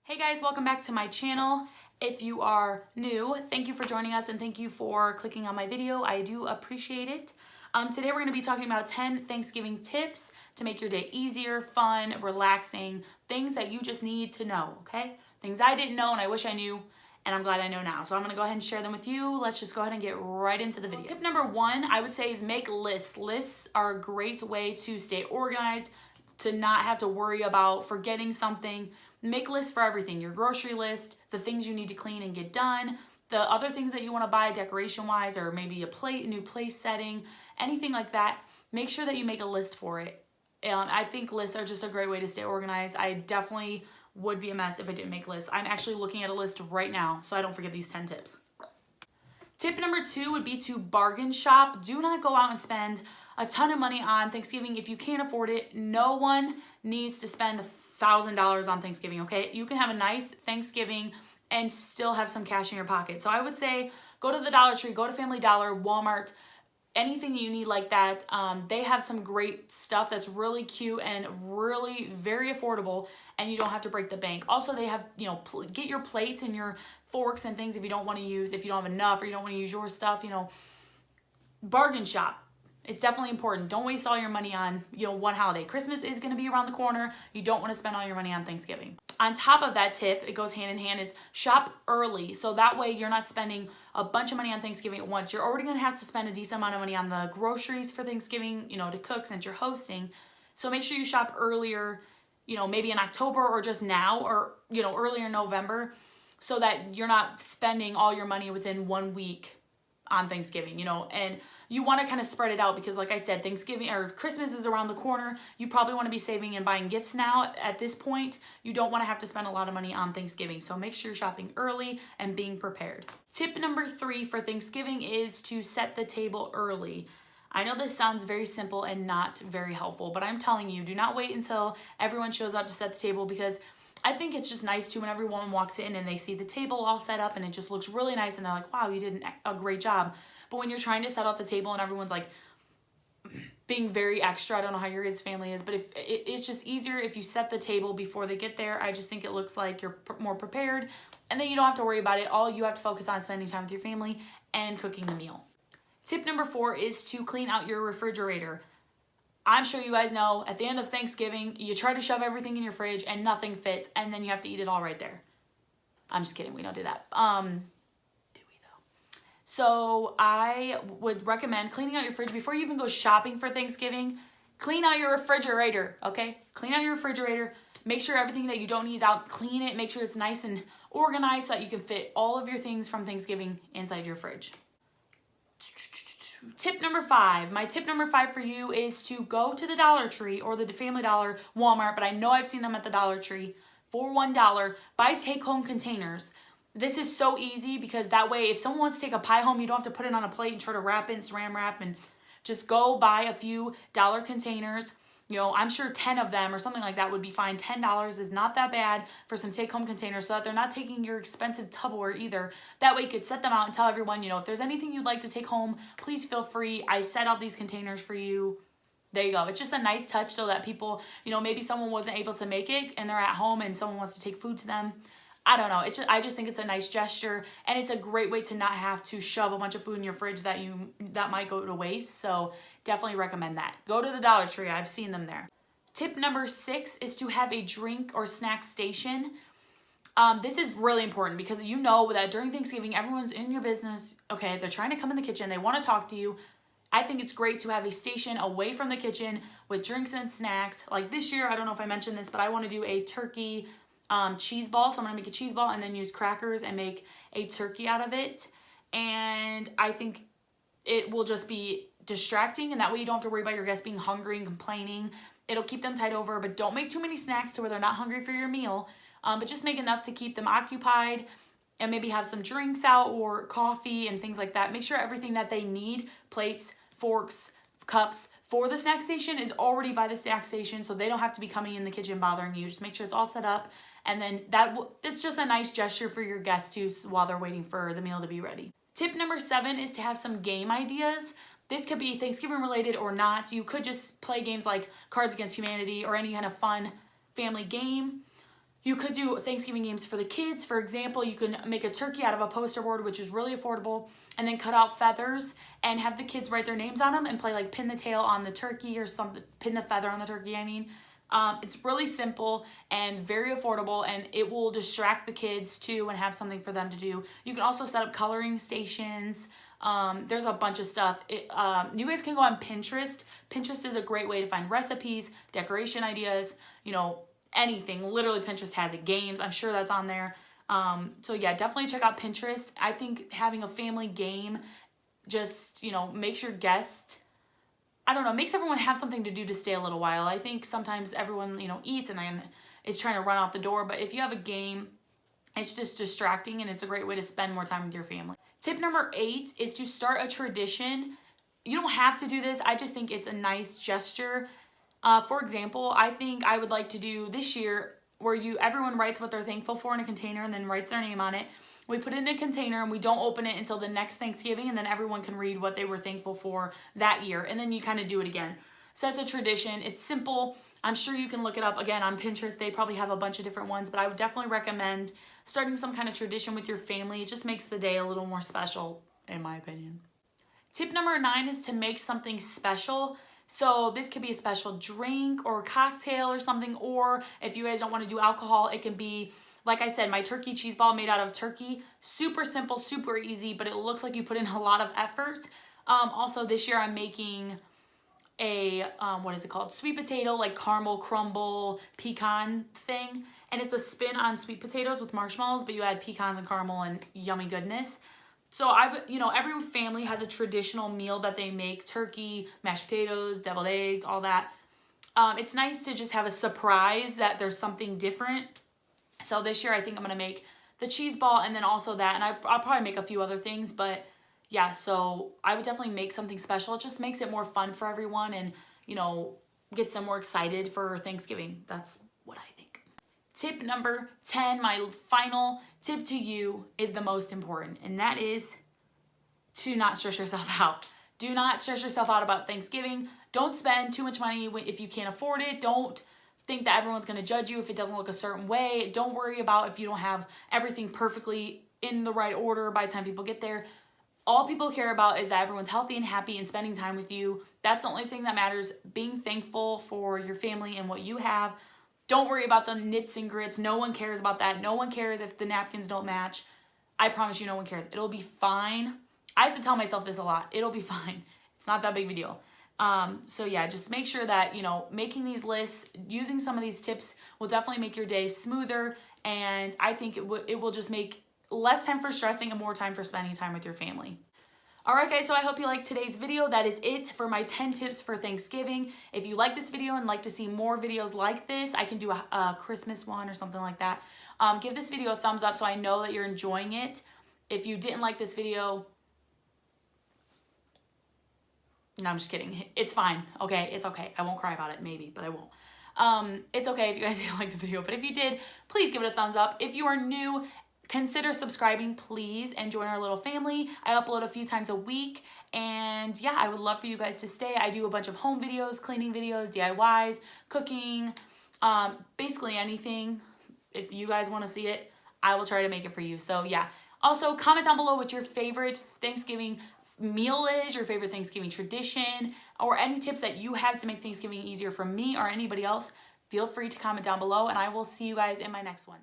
Hey guys, welcome back to my channel. If you are new, thank you for joining us and thank you for clicking on my video. I do appreciate it. Today we're going to be talking about 10 Thanksgiving tips to make your day easier, fun, relaxing, things that you just need to know, okay? Things I didn't know and I wish I knew, and I'm glad I know now. So I'm going to go ahead and share them with you. Let's just go ahead and get right into the video. Tip number one, I would say, is make lists. Lists are a great way to stay organized, to not have to worry about forgetting something. Make lists for everything, your grocery list, the things you need to clean and get done, the other things that you want to buy decoration-wise, or maybe a new place setting, anything like that. Make sure that you make a list for it. I think lists are just a great way to stay organized. I definitely would be a mess if I didn't make lists. I'm actually looking at a list right now, so I don't forget these 10 tips. Tip number two would be to bargain shop. Do not go out and spend a ton of money on Thanksgiving if you can't afford it. No one needs to spend $1,000 on Thanksgiving, okay? You can have a nice Thanksgiving and still have some cash in your pocket. So I would say go to the Dollar Tree, go to Family Dollar, Walmart, anything you need like that. They have some great stuff that's really cute and really very affordable, and you don't have to break the bank. Also, they have, get your plates and your forks and things if you don't want to use, if you don't have enough or you don't want to use your stuff, bargain shop. It's definitely important. Don't waste all your money on, one holiday. Christmas is going to be around the corner. You don't want to spend all your money on Thanksgiving. On top of that tip, it goes hand in hand, is shop early. So that way you're not spending a bunch of money on Thanksgiving at once. You're already going to have to spend a decent amount of money on the groceries for Thanksgiving, to cook since you're hosting. So make sure you shop earlier, maybe in October or just now, or, earlier in November, so that you're not spending all your money within 1 week on Thanksgiving, and you want to kind of spread it out because, like I said, Thanksgiving or Christmas is around the corner. You probably want to be saving and buying gifts now at this point. You don't want to have to spend a lot of money on Thanksgiving. So make sure you're shopping early and being prepared. Tip number three for Thanksgiving is to set the table early. I know this sounds very simple and not very helpful, but I'm telling you, do not wait until everyone shows up to set the table, because I think it's just nice too when everyone walks in and they see the table all set up and it just looks really nice and they're like, wow, you did a great job. But when you're trying to set up the table and everyone's like being very extra, I don't know how your guys' family is, but if it's just easier if you set the table before they get there. I just think it looks like you're more prepared, and then you don't have to worry about it. All you have to focus on is spending time with your family and cooking the meal. Tip number four is to clean out your refrigerator. I'm sure you guys know at the end of Thanksgiving, you try to shove everything in your fridge and nothing fits, and then you have to eat it all right there. I'm just kidding. We don't do that. So I would recommend cleaning out your fridge before you even go shopping for Thanksgiving. Clean out your refrigerator, okay? Clean out your refrigerator. Make sure everything that you don't need is out. Clean it. Make sure it's nice and organized so that you can fit all of your things from Thanksgiving inside your fridge. Tip number five. My tip number five for you is to go to the Dollar Tree or the Family Dollar, Walmart, but I know I've seen them at the Dollar Tree for $1. Buy take-home containers. This is so easy because that way if someone wants to take a pie home, you don't have to put it on a plate and try to wrap it and saran wrap, and just go buy a few dollar containers. I'm sure 10 of them or something like that would be fine. $10 is not that bad for some take-home containers, so that they're not taking your expensive Tupperware either. That way you could set them out and tell everyone, if there's anything you'd like to take home, please feel free. I set out these containers for you. There you go. It's just a nice touch so that people, maybe someone wasn't able to make it and they're at home and someone wants to take food to them. I don't know. I just think it's a nice gesture, and it's a great way to not have to shove a bunch of food in your fridge that might go to waste. So definitely recommend that. Go to the Dollar Tree. I've seen them there. Tip number 6 is to have a drink or snack station. This is really important because that during Thanksgiving, everyone's in your business. Okay, they're trying to come in the kitchen. They want to talk to you. I think it's great to have a station away from the kitchen with drinks and snacks. Like this year, I don't know if I mentioned this, but I want to do a turkey cheese ball. So I'm gonna make a cheese ball and then use crackers and make a turkey out of it. And I think it will just be distracting, and that way you don't have to worry about your guests being hungry and complaining. It'll keep them tied over, but don't make too many snacks to where they're not hungry for your meal. But just make enough to keep them occupied, and maybe have some drinks out or coffee and things like that. Make sure everything that they need, plates, forks, cups, for the snack station is already by the snack station, so they don't have to be coming in the kitchen bothering you. Just make sure it's all set up, and then it's just a nice gesture for your guests too while they're waiting for the meal to be ready. Tip number 7 is to have some game ideas. This could be Thanksgiving related or not. You could just play games like Cards Against Humanity or any kind of fun family game. You could do Thanksgiving games for the kids. For example, you can make a turkey out of a poster board, which is really affordable, and then cut out feathers and have the kids write their names on them and play like pin the tail on the turkey or something, pin the feather on the turkey, I mean. It's really simple and very affordable, and it will distract the kids too and have something for them to do. You can also set up coloring stations. There's a bunch of stuff. You guys can go on Pinterest. Pinterest is a great way to find recipes, decoration ideas, you know, anything. Literally Pinterest has it. Games, I'm sure that's on there. So yeah, definitely check out Pinterest. I think having a family game just, you know, makes your guest, I don't know, makes everyone have something to do to stay a little while. I think sometimes everyone, you know, eats and then is trying to run out the door, but if you have a game, it's just distracting and it's a great way to spend more time with your family. Tip number 8 is to start a tradition. You don't have to do this. I just think it's a nice gesture. For example, I think I would like to do this year where everyone writes what they're thankful for in a container and then writes their name on it. We put it in a container and we don't open it until the next Thanksgiving, and then everyone can read what they were thankful for that year, and then you kind of do it again. So that's a tradition. It's simple. I'm sure you can look it up again on Pinterest. They probably have a bunch of different ones, but I would definitely recommend starting some kind of tradition with your family. It just makes the day a little more special, in my opinion. Tip number 9 is to make something special. So this could be a special drink or cocktail or something, or if you guys don't want to do alcohol, it can be, like I said, my turkey cheese ball made out of turkey. Super simple, super easy, but it looks like you put in a lot of effort. Also this year I'm making a, what is it called? Sweet potato, like caramel crumble pecan thing. And it's a spin on sweet potatoes with marshmallows, but you add pecans and caramel and yummy goodness. So you know, every family has a traditional meal that they make: turkey, mashed potatoes, deviled eggs, all that. It's nice to just have a surprise that there's something different. So this year I think I'm gonna make the cheese ball and then also that, and I'll probably make a few other things, but yeah, so I would definitely make something special. It just makes it more fun for everyone and, you know, gets them more excited for Thanksgiving. That's what I think. Tip number 10, my final tip to you, is the most important, and that is to not stress yourself out. Do not stress yourself out about Thanksgiving. Don't spend too much money if you can't afford it. Don't think that everyone's gonna judge you if it doesn't look a certain way. Don't worry about if you don't have everything perfectly in the right order by the time people get there. All people care about is that everyone's healthy and happy and spending time with you. That's the only thing that matters. Being thankful for your family and what you have. Don't worry about the nits and grits. No one cares about that. No one cares if the napkins don't match. I promise you no one cares. It'll be fine. I have to tell myself this a lot. It'll be fine. It's not that big of a deal. So yeah, just make sure that, you know, making these lists, using some of these tips will definitely make your day smoother. And I think it will just make less time for stressing and more time for spending time with your family. All right, guys, so I hope you liked today's video. That is it for my 10 tips for Thanksgiving. If you like this video and like to see more videos like this, I can do a Christmas one or something like that. Give this video a thumbs up so I know that you're enjoying it. If you didn't like this video, no, I'm just kidding. It's fine, okay? It's okay. I won't cry about it, maybe, but I won't. It's okay if you guys didn't like the video, but if you did, please give it a thumbs up. If you are new, consider subscribing, please, and join our little family. I upload a few times a week, and yeah, I would love for you guys to stay. I do a bunch of home videos, cleaning videos, DIYs, cooking, basically anything. If you guys want to see it, I will try to make it for you. So yeah. Also, comment down below what your favorite Thanksgiving meal is, your favorite Thanksgiving tradition, or any tips that you have to make Thanksgiving easier for me or anybody else. Feel free to comment down below, and I will see you guys in my next one.